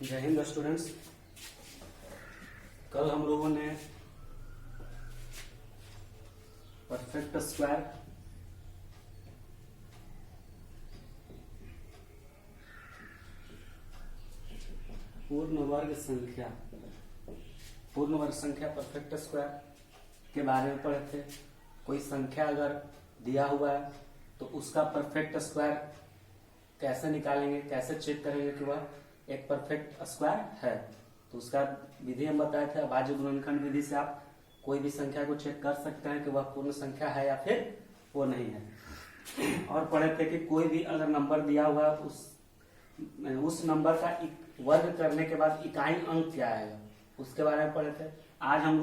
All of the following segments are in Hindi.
जय हिंद स्टूडेंट्स। कल हम लोगों ने परफेक्ट स्क्वायर पूर्ण वर्ग संख्या परफेक्ट स्क्वायर के बारे में पढ़े थे। कोई संख्या अगर दिया हुआ है तो उसका परफेक्ट स्क्वायर कैसे निकालेंगे, कैसे चेक करेंगे कि वह एक परफेक्ट स्क्वायर है। तो उसका विधि हम बताए थे। अभाज्य गुणनखंड विधि से आप कोई भी संख्या को चेक कर सकते हैं कि वह पूर्ण संख्या है या फिर वो नहीं है। और पढ़े थे कि कोई भी अगर नंबर दिया हुआ उस नंबर का वर्ग करने के बाद इकाई अंक क्या आएगा, उसके बारे में पढ़े थे। आज हम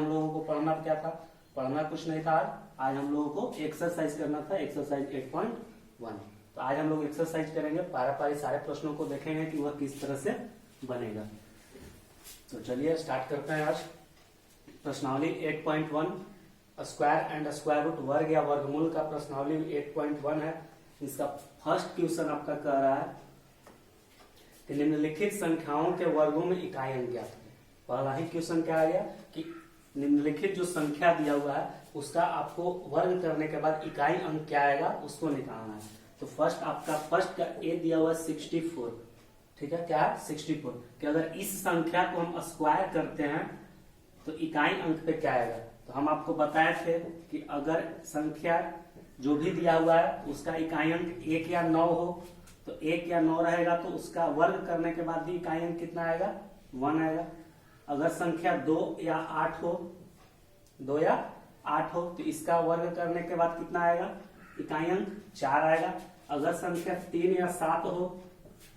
लोगों को पढ़ना क्या था, पढ़ना कुछ नहीं था। आज हम लोगों को एक्सरसाइज करना था, एक्सरसाइज 8.1। तो आज हम लोग एक्सरसाइज करेंगे, पारी सारे प्रश्नों को देखेंगे कि वह किस तरह से बनेगा। तो चलिए स्टार्ट करते हैं। आज प्रश्नावली 8.1 स्क्वायर एंड स्क्वायर रूट, वर्ग या वर्गमूल का प्रश्नावली 8.1 है। इसका फर्स्ट क्वेश्चन आपका कह रहा है कि निम्नलिखित संख्याओं के वर्गों में इकाई अंक ज्ञात करें। पहला ही क्वेश्चन क्या आ गया कि निम्नलिखित जो संख्या दिया हुआ है उसका आपको वर्ग करने के बाद इकाई अंक क्या आएगा उसको निकालना है। तो फर्स्ट का ए दिया हुआ है 64। ठीक है, क्या है 64 कि अगर इस संख्या को हम स्क्वायर करते हैं तो इकाई अंक पे क्या आएगा। तो हम आपको बताए थे कि अगर संख्या जो भी दिया हुआ है उसका इकाई अंक 1 या 9 हो तो 1 या 9 रहेगा तो उसका वर्ग करने के बाद भी इकाई अंक कितना आएगा, 1 आएगा। अगर संख्या 2 या 8 हो तो इसका वर्ग करने के बाद कितना आएगा, इकाई अंक 4 आएगा। अगर संख्या 3 या 7 हो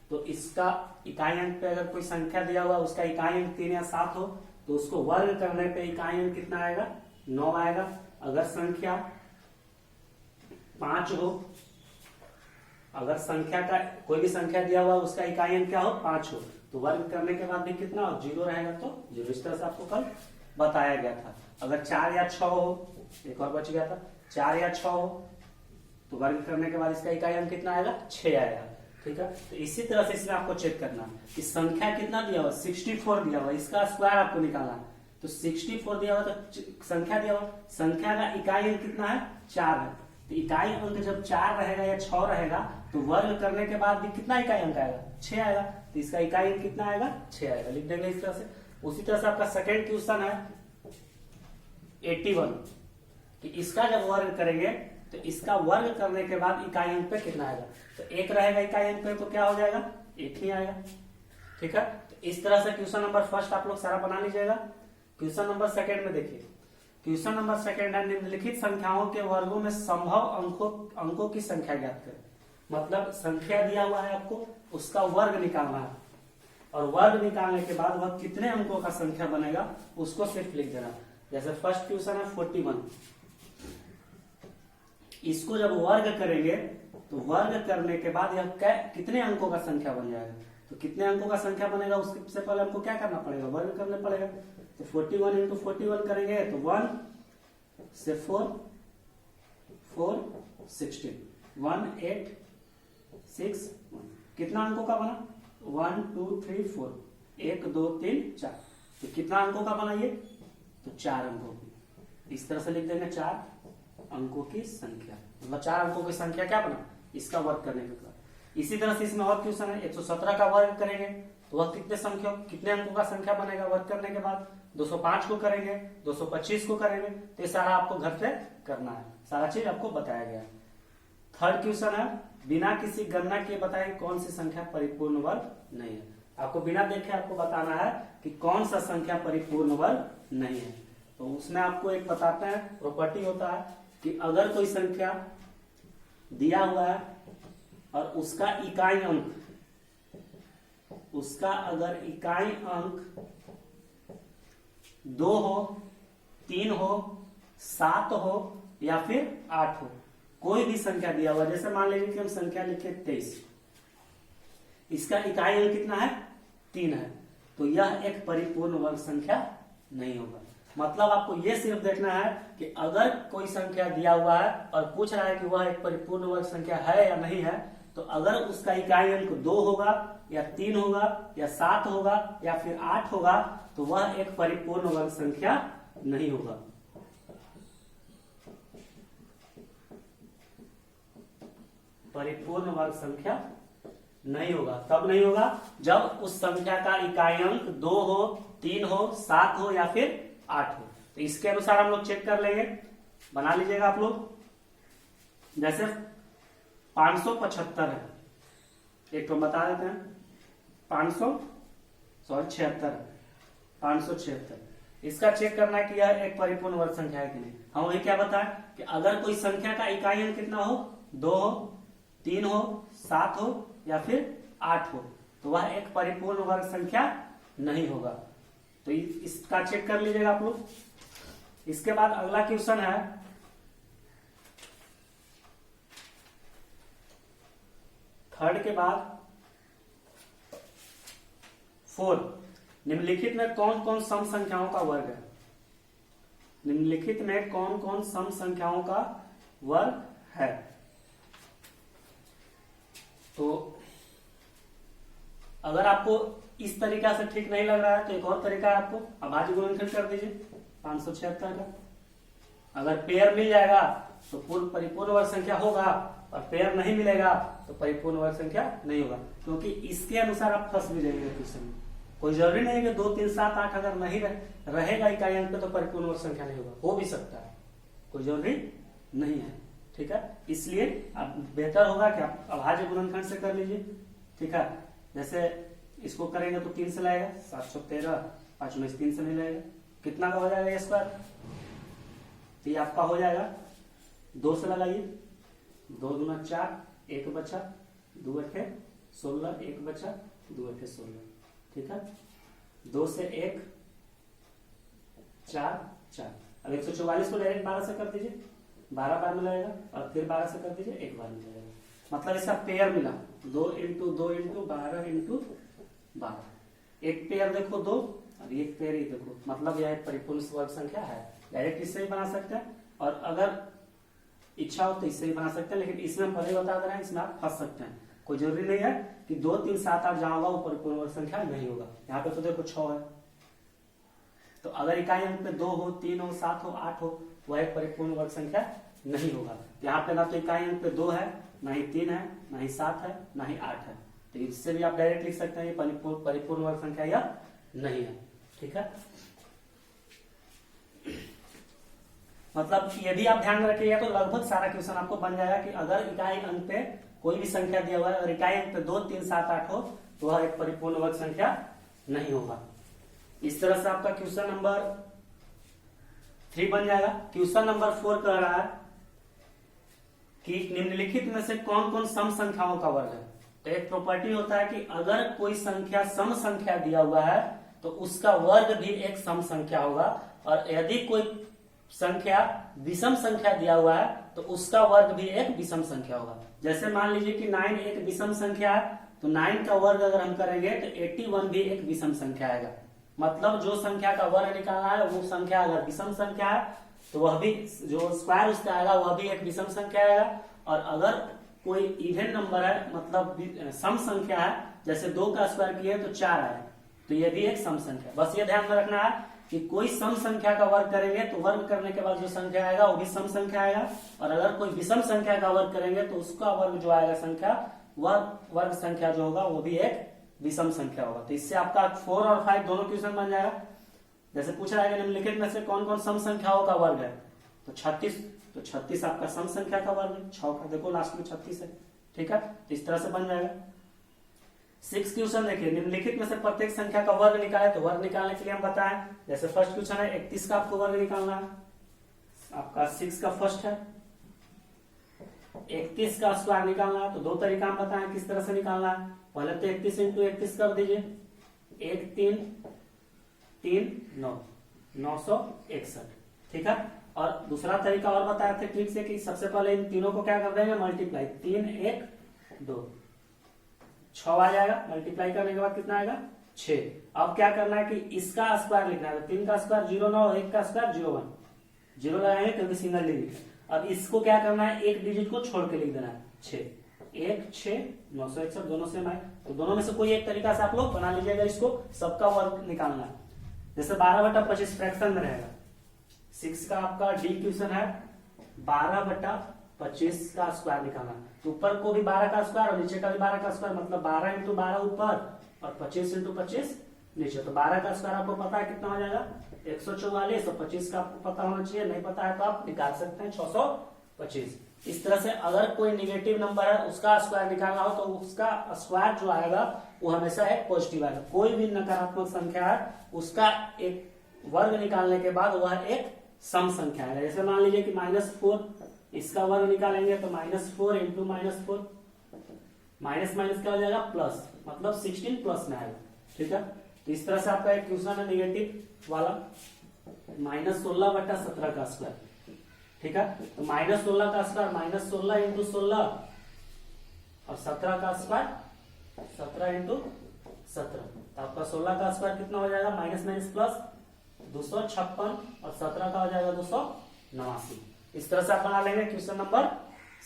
तो इसका इकाई अंक पे अगर कोई संख्या दिया हुआ उसका इकाई अंक 3 या 7 हो तो उसको वर्ग करने पे इकाई अंक कितना आएगा, 9 आएगा। अगर संख्या 5 हो, अगर संख्या का कोई भी संख्या दिया हुआ उसका इकाई अंक क्या हो, 5 हो तो वर्ग करने के बाद भी कितना हो, 0 रहेगा। तो 0 इस तरह से आपको कल बताया गया था। अगर 4 या 6 हो, एक और बच गया था, 4 या 6 हो तो वर्ग करने के बाद इसका इकाई अंक कितना आएगा, 6 आएगा। ठीक है, तो इसी तरह से इसमें आपको चेक करना कि संख्या कितना दिया हुआ, 64 दिया हुआ, इसका स्क्वायर आपको निकालना है। तो 64 दिया हुआ तो संख्या दिया हुआ, संख्या का इकाई अंक कितना है, 4 है। तो इकाई अंक जब 4 रहेगा या 6 रहेगा तो वर्ग करने के बाद भी कितना इकाई अंक आएगा, 6 आएगा। तो इसका इकाई अंक कितना आएगा, 6 आएगा। लिख देंगे इस तरह से। उसी तरह से आपका सेकेंड क्वेश्चन है 81 कि इसका जब वर्ग करेंगे तो इसका वर्ग करने के बाद इकाई अंक पे कितना आएगा। तो 1 रहेगा इकाई अंक पे तो क्या हो जाएगा, 1 ही आएगा। ठीक है, तो इस तरह से क्वेश्चन नंबर फर्स्ट आप लोग सारा बना लीजिएगा। क्वेश्चन नंबर सेकेंड में देखिए, क्वेश्चन नंबर सेकेंड है निम्नलिखित संख्याओं के वर्गों में संभव अंकों की संख्या ज्ञात करें। मतलब संख्या दिया हुआ है आपको, उसका वर्ग निकालना है और वर्ग निकालने के बाद वह कितने अंकों का संख्या बनेगा उसको सिर्फ लिख देना। जैसे फर्स्ट क्वेश्चन है 41, इसको जब वर्ग करेंगे तो वर्ग करने के बाद यह कितने अंकों का संख्या बन जाएगा। तो कितने अंकों का संख्या बनेगा उससे पहले हमको क्या करना पड़ेगा, वर्ग करना पड़ेगा। तो 41 इंटू 41 करेंगे तो 1 से 4 4 16 1 8 6 1, कितना अंकों का बना, 1 2 3 4, 1 2 3 4। तो कितना अंकों का बना ये, तो 4 अंकों की। इस तरह से लिख देंगे 4 अंकों की संख्या, मतलब 4 अंकों की संख्या क्या बना, इसका वर्ग करने के बाद। इसी तरह से इसमें और क्वेश्चन है 117 का वर्ग करेंगे तो वह कितने अंकों का संख्या बनेगा वर्ग करने के बाद। 205 को करेंगे, 225 को करेंगे। तो ये सारा आपको घर पे करना है, सारा चीज आपको बताया गया है। थर्ड क्वेश्चन है बिना किसी गणना के बताए कौन सी संख्या परिपूर्ण वर्ग नहीं है। आपको बिना देखे आपको बताना है कि कौन सा संख्या परिपूर्ण वर्ग नहीं है। तो उसमें आपको एक बताते हैं, प्रॉपर्टी होता है कि अगर कोई संख्या दिया हुआ है और उसका इकाई अंक, अगर इकाई अंक 2 हो, 3 हो, 7 हो या फिर 8 हो, कोई भी संख्या दिया हुआ, जैसे मान लीजिए कि हम संख्या लिखे 23, इसका इकाई अंक कितना है, 3 है, तो यह एक परिपूर्ण वर्ग संख्या नहीं होगा। मतलब आपको यह सिर्फ देखना है कि अगर कोई संख्या दिया हुआ है और पूछ रहा है कि वह एक परिपूर्ण वर्ग संख्या है या नहीं है, तो अगर उसका इकाई अंक 2 होगा या 3 होगा या 7 होगा या फिर 8 होगा तो वह एक परिपूर्ण वर्ग संख्या नहीं होगा। परिपूर्ण वर्ग संख्या नहीं होगा। कब नहीं होगा? जब उस संख्या का इकाई अंक 2 हो, 3 हो, 7 हो या फिर 8 हो। तो इसके अनुसार हम लोग चेक कर लेंगे, बना लीजिएगा आप लोग। जैसे 575 है, एक तो बता देते हैं 576, इसका चेक करना है कि यह एक परिपूर्ण वर्ग संख्या है कि नहीं। हम वही क्या बताएं कि अगर कोई संख्या का इकाई अंक कितना हो, 2 हो, 3 हो, 7 हो या फिर 8 हो तो वह एक परिपूर्ण वर्ग संख्या नहीं होगा। तो इसका चेक कर लीजिएगा आप लोग। इसके बाद अगला क्वेश्चन है थर्ड के बाद 4, निम्नलिखित में कौन कौन सम संख्याओं का वर्ग है? निम्नलिखित में कौन कौन सम संख्याओं का वर्ग है? तो अगर आपको इस तरीका से ठीक नहीं लग रहा है तो एक और तरीका है, आपको अभाज्य गुणनखंड कर दीजिए 576 का। अगर पेयर मिल जाएगा तो पूर्ण परिपूर्ण वर्ग संख्या होगा और पेयर नहीं मिलेगा तो परिपूर्ण वर्ग संख्या नहीं होगा, क्योंकि इसके अनुसार आप फंस भी जाएंगे क्वेश्चन में। कोई जरूरी नहीं कि 2, 3, 7, 8 अगर नहीं रहेगा इकाई अंक पे तो परिपूर्ण वर्ग संख्या नहीं होगा, हो भी सकता है, कोई जरूरी नहीं है। ठीक है, इसलिए अब बेहतर होगा कि आप अभाज्य गुणनखंड से कर लीजिए। ठीक है, जैसे इसको करेंगे तो 3 से लाएगा 713, 5 में 3 से नहीं लाएगा, कितना का हो जाएगा ये स्क्वायर? तो ये आपका हो जाएगा 2 से लगाइए, 2 दूना 4, 1 बचा, 2 अठे 16, 1 बचा, 2 अठे 16। ठीक है, 2 से 1 4 4। अब 144 को डायरेक्ट 12 से कर दीजिए, 12 बार मिलाएगा और फिर 12 से कर दीजिए, 1 बार मिलाएगा। मतलब इसका पेयर मिला 2 इंटू 2 इंटू 12 इंटू 12। एक पेयर देखो 2 और एक पेयर ही देखो, मतलब यह एक परिपूर्ण वर्ग संख्या है। डायरेक्ट इससे भी बना सकते हैं और अगर इच्छा हो तो इससे भी बना सकते हैं, लेकिन इसमें हम पहले बता दे रहे हैं, इसमें आप फंस सकते हैं। कोई जरूरी नहीं है कि 2, 3, 7, 8 जहां होगा वो परिपूर्ण वर्ग संख्या नहीं होगा। यहाँ पे तो देखो 6 है, तो अगर इकाई अंक पे 2 हो, 3 हो, 7 हो, 8 हो वह एक परिपूर्ण वर्ग संख्या नहीं होगा। यहाँ पे ना तो इकाई अंक पे 2 है, ना ही 3 है, ना ही 7 है, ना ही 8 है। तो इससे भी आप डायरेक्ट लिख सकते हैं ये परिपूर्ण वर्ग संख्या या नहीं है। ठीक है, मतलब ये भी आप ध्यान रखिएगा तो लगभग सारा क्वेश्चन आपको बन जाएगा कि अगर इकाई अंक पे कोई भी संख्या दिया हुआ है, अगर इकाई अंक पे 2, 3, 7, 8 हो तो वह एक परिपूर्ण वर्ग संख्या नहीं होगा। इस तरह से आपका क्वेश्चन नंबर 3 बन जाएगा। क्वेश्चन नंबर 4 कह रहा है कि निम्नलिखित में से कौन कौन सम संख्याओं का वर्ग है। तो एक प्रॉपर्टी होता है कि अगर कोई संख्या सम संख्या दिया हुआ है तो उसका वर्ग भी एक सम संख्या होगा, और यदि कोई संख्या विषम संख्या दिया हुआ है तो उसका वर्ग भी एक विषम संख्या होगा। जैसे मान लीजिए कि 9 एक विषम संख्या है, तो 9 का वर्ग अगर हम करेंगे तो 81 भी एक विषम संख्या आएगा। मतलब जो संख्या का वर्ग निकालना है वो संख्या अगर विषम संख्या है तो वह भी जो स्क्वायर उसका आएगा वह भी एक विषम संख्या आएगा। और अगर कोई इवन नंबर है, मतलब सम संख्या है, जैसे 2 का स्क्वायर किए तो 4 आए, तो यह भी एक सम संख्या। बस ये ध्यान में रखना है कि कोई सम संख्या का वर्ग करेंगे तो वर्ग करने के बाद जो संख्या आएगा वो भी सम संख्या आएगा, और अगर कोई विषम संख्या का वर्ग करेंगे तो उसका वर्ग जो आएगा संख्या, वह वर्ग संख्या जो होगा वो भी एक विषम संख्या होगा। तो इससे आपका 4 और 5 दोनों क्वेश्चन बन जाएगा। जैसे पूछ रहा है निम्नलिखित में से कौन कौन सम संख्याओं का वर्ग है, तो 36, तो 36 आपका सम संख्या का वर्ग है। 6 का देखो लास्ट में 36 है। ठीक है, तो इस तरह से बन जाएगा। 6 क्वेश्चन देखिए, निम्नलिखित में से प्रत्येक संख्या का वर्ग निकाले। तो वर्ग निकालने के लिए हम बताएं, जैसे फर्स्ट क्वेश्चन है 31 का आपको वर्ग निकालना है। आपका 6 का फर्स्ट है, 31 का स्क्वायर निकालना है। तो 2 तरीका हम बताएं किस तरह से निकालना है। पहले तो 31 इंटू 31 कर दीजिए, 1 3 3 9 961। ठीक है, और दूसरा तरीका और बताए थे ट्रिक से कि सबसे पहले इन तीनों को क्या कर देंगे, मल्टीप्लाई। 3 1 2 6 आ जाएगा। मल्टीप्लाई करने के बाद कितना आएगा, 6। अब क्या करना है कि इसका स्क्वायर लिखना है। 3 का स्क्वायर 09, 1 का स्क्वायर 01, 0 लगाएंगे क्योंकि सिंगल डिजिट है। अब इसको क्या करना है, एक डिजिट को छोड़ के लिख देना है 6। 1 6 961 दोनों सेम आए, तो दोनों में से कोई एक तरीका से आप लोग बना लीजिएगा, इसको सबका वर्ग निकालना है। जैसे 12/25 फ्रैक्शन में रहेगा, 6 का आपका डी क्वेश्चन है 12/25 का स्क्वायर निकालना, तो ऊपर को भी 12 का स्क्वायर और नीचे का भी 12 का स्क्वायर, मतलब 12 × 12 ऊपर और 25 × 25 नीचे। तो 12 का स्क्वायर आपको पता है कितना हो जाएगा 144, और 25 का आपको पता होना चाहिए, नहीं पता है तो आप निकाल सकते हैं 625। इस तरह से अगर कोई निगेटिव नंबर है उसका स्क्वायर निकालना हो तो उसका स्क्वायर जो आएगा वो हमेशा एक पॉजिटिव आएगा। कोई भी नकारात्मक संख्या है उसका एक वर्ग निकालने के बाद वह एक सम संख्या है। जैसे मान लीजिए कि -4, इसका वर्ग निकालेंगे तो -4 × -4, माइनस माइनस क्या हो जाएगा प्लस, मतलब 16 प्लस में आएगा। ठीक है, तो इस तरह से आपका एक क्वेश्चन है निगेटिव वाला, -16/17 का स्क्वायर। ठीक है, तो -16 का स्क्वायर -16 × 16 और 17 का स्क्वायर 17 × 17, तो आपका 16 का स्क्वायर कितना हो जाएगा माइनस माइनस प्लस 256 और 17 का हो जाएगा 289। इस तरह से आप बना लेंगे क्वेश्चन नंबर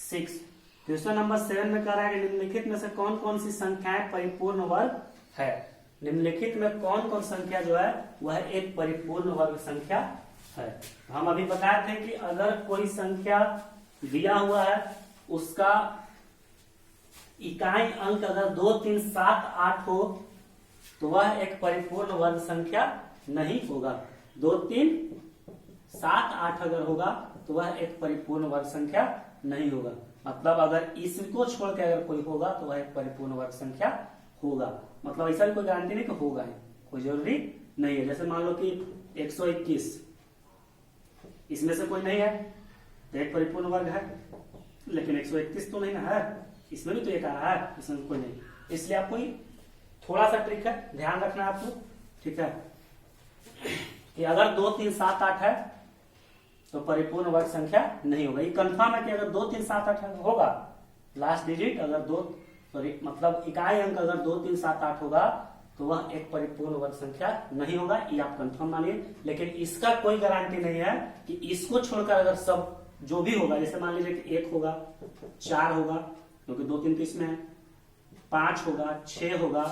6। क्वेश्चन नंबर 7 में कह रहा है कि निम्नलिखित में से कौन कौन सी संख्याएं परिपूर्ण वर्ग है। निम्नलिखित में कौन कौन संख्या जो है वह एक परिपूर्ण वर्ग संख्या है। हम अभी बताए थे कि अगर कोई संख्या दिया हुआ है उसका इकाई अंक अगर 2 3 7 8 हो तो वह एक परिपूर्ण वर्ग संख्या नहीं होगा। 2 3 7 8 अगर होगा तो वह एक परिपूर्ण वर्ग संख्या नहीं होगा। मतलब अगर इसको छोड़ के अगर कोई होगा तो वह एक परिपूर्ण वर्ग संख्या होगा। मतलब ऐसा भी कोई गारंटी नहीं कि होगा, कोई जरूरी नहीं है। जैसे मान लो कि 121 इसमें से कोई नहीं है तो एक परिपूर्ण वर्ग है, लेकिन 131 तो नहीं ना है, इसमें भी तो एक आ रहा है, इसमें कोई नहीं। इसलिए आपको थोड़ा सा ट्रिक है, ध्यान रखना है आपको। ठीक है, कि अगर 2 3 7 8 है तो परिपूर्ण वर्ग संख्या नहीं होगा। ये कंफर्म है कि अगर 2 3 7 8 होगा, लास्ट डिजिट अगर 2 मतलब इकाई अंक अगर 2 3 7 8 होगा तो वह एक परिपूर्ण वर्ग संख्या नहीं होगा, ये आप कंफर्म मानिए। लेकिन इसका कोई गारंटी नहीं है कि इसको छोड़कर अगर सब जो भी होगा, जैसे मान लीजिए कि 1 होगा 4 होगा क्योंकि 2 3 तो इसमें है, 5 होगा 6 होगा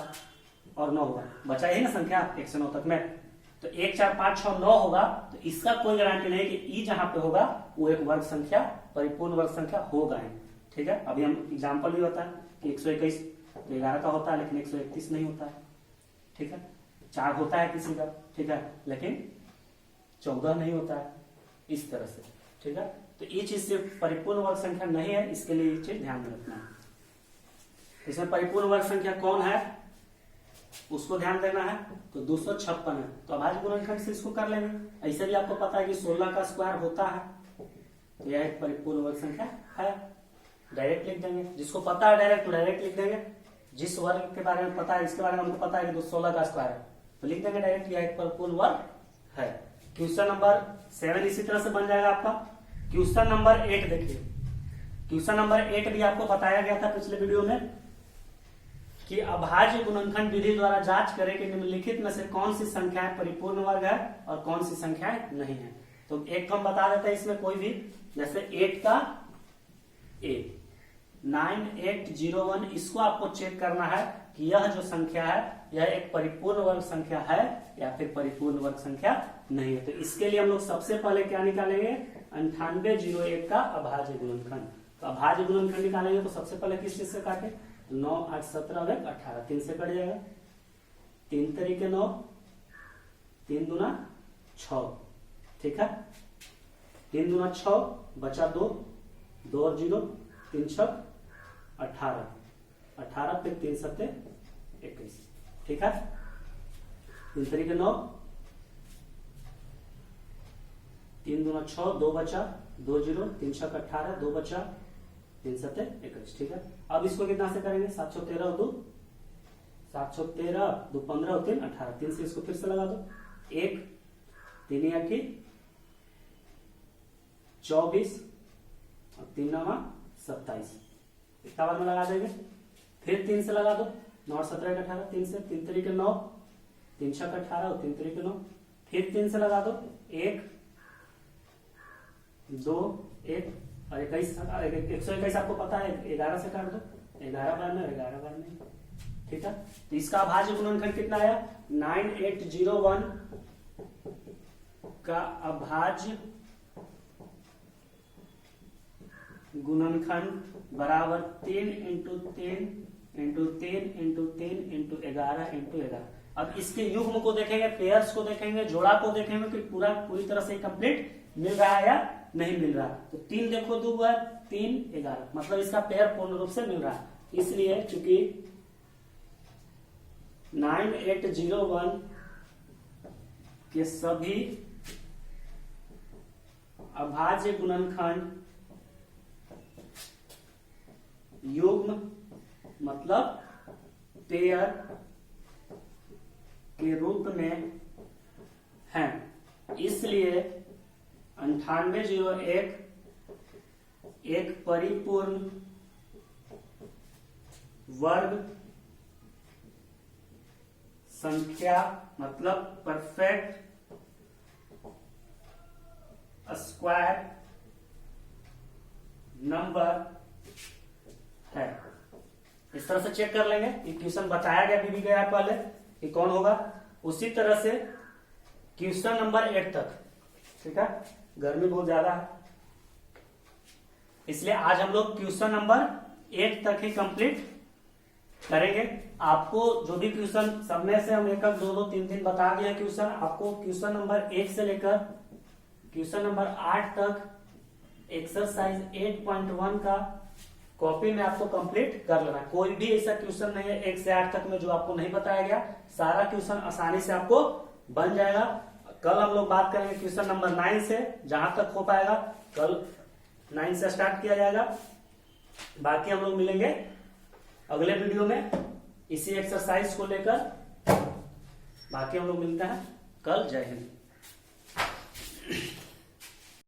और 9 होगा, बचा यही ना संख्या 1 से 9 तक में, तो 1 4 5 6 9 होगा, तो इसका कोई गारंटी नहीं कि ई जहां पे होगा वो एक वर्ग संख्या परिपूर्ण वर्ग संख्या होगा। ठीक है, अभी हम एग्जाम्पल भी बताएं कि 121 तो 11 का होता है लेकिन 131 नहीं होता है। ठीक है, 4 होता है किसी का, ठीक है, लेकिन 14 नहीं होता है, इस तरह से। ठीक है, तो ये चीज से परिपूर्ण वर्ग संख्या नहीं है, इसके लिए ये चीज ध्यान में रखना है। इसमें परिपूर्ण वर्ग संख्या कौन है उसको ध्यान देना है। तो 256 है, तो अभाज्य गुणनखंड से इसको कर लेंगे। ऐसे भी आपको पता है कि 16 का स्क्वायर होता है, तो यह एक परिपूर्ण वर्ग संख्या है, डायरेक्ट लिख देंगे। जिसको पता है डायरेक्ट तो डायरेक्ट लिख देंगे, जिस वर्ग के बारे में पता है, इसके बारे में हमको पता है कि 16 का स्क्वायर है तो लिख देंगे डायरेक्ट, यह एक परिपूर्ण वर्ग है। क्वेश्चन नंबर 7 इसी तरह से बन जाएगा आपका। क्वेश्चन नंबर 8 देखिए, क्वेश्चन नंबर 8 भी आपको बताया गया था पिछले वीडियो में कि अभाज्य गुणनखंड विधि द्वारा जांच करें कि निम्नलिखित में से कौन सी संख्याएं परिपूर्ण वर्ग है और कौन सी संख्याएं नहीं है। तो एक हम बता देते हैं इसमें कोई भी, जैसे 8 का A 9801, इसको आपको चेक करना है कि यह जो संख्या है यह एक परिपूर्ण वर्ग संख्या है या फिर परिपूर्ण वर्ग संख्या नहीं है। तो इसके लिए हम लोग सबसे पहले क्या निकालेंगे, 9801 का अभाज्य गुणनखंड। तो अभाज्य गुणनखंड निकालेंगे तो सबसे पहले किस चीज से काटे, 9 8 17 और 18, 3 से कट जाएगा, 3 तरीके 9, 3 दूना 6। ठीक है, 3 दूना 6, बचा 2, 2 और 0, 3 6 18, 18 फिर 3 7 21। ठीक है, 3 तरीके 9, 3 दूना 6, 2 बचा, 2 0, 3 6 18, 2 बचा, 3 7 21। ठीक है, अब इसको कितना से करेंगे, 713 और 2 713, 2 15 और 3 18, 3 से इसको फिर से लगा दो, 1 3 8 24 और 3 9 27, इतना बार में लगा देंगे। फिर 3 से लगा दो, 9 17 18, 3 से, 3 तरीके 9, 3 6 18 और 3 तरीके 9, फिर 3 से लगा दो, 1 2 1 और 21, 121 आपको पता है 11 से काट दो, 11 बार में 11 बार में, ठीक है। तो इसका अभाज्य गुणनखंड कितना आया, 9801 का अभाज्य गुणनखंड बराबर 3 into 3 into 3 into 3 into 11 into 11। अब इसके युग्म को देखेंगे, पेयर्स को देखेंगे, जोड़ा को देखेंगे कि पूरी तरह से कंप्लीट मिल रहा है या नहीं मिल रहा। तो 3 देखो 2 बार 3 11, मतलब इसका पेयर पूर्ण रूप से मिल रहा है। इसलिए चूंकि 9801 के सभी अभाज्य गुणनखंड युग्म मतलब पेयर के रूप में हैं, इसलिए 9801 एक परिपूर्ण वर्ग संख्या मतलब परफेक्ट स्क्वायर नंबर है। इस तरह से चेक कर लेंगे। ये क्वेश्चन बताया गया भी गया पहले कि कौन होगा। उसी तरह से क्वेश्चन नंबर 8 तक, ठीक है। गर्मी बहुत ज्यादा है, इसलिए आज हम लोग क्वेश्चन नंबर 8 तक ही कंप्लीट करेंगे। आपको जो भी क्वेश्चन सब में से हम 1 2 2 3 3 बता दिया क्वेश्चन, आपको क्वेश्चन नंबर 1 से लेकर क्वेश्चन नंबर 8 तक एक्सरसाइज 8.1 का कॉपी में आपको कंप्लीट कर लेना। कोई भी ऐसा क्वेश्चन नहीं है 1 से 8 तक में जो आपको नहीं बताया गया। सारा क्वेश्चन आसानी से आपको बन जाएगा। कल हम लोग बात करेंगे क्वेश्चन नंबर 9 से, जहां तक हो पाएगा कल 9 से स्टार्ट किया जाएगा। बाकी हम लोग मिलेंगे अगले वीडियो में इसी एक्सरसाइज को लेकर। बाकी हम लोग मिलते हैं कल। जय हिंद।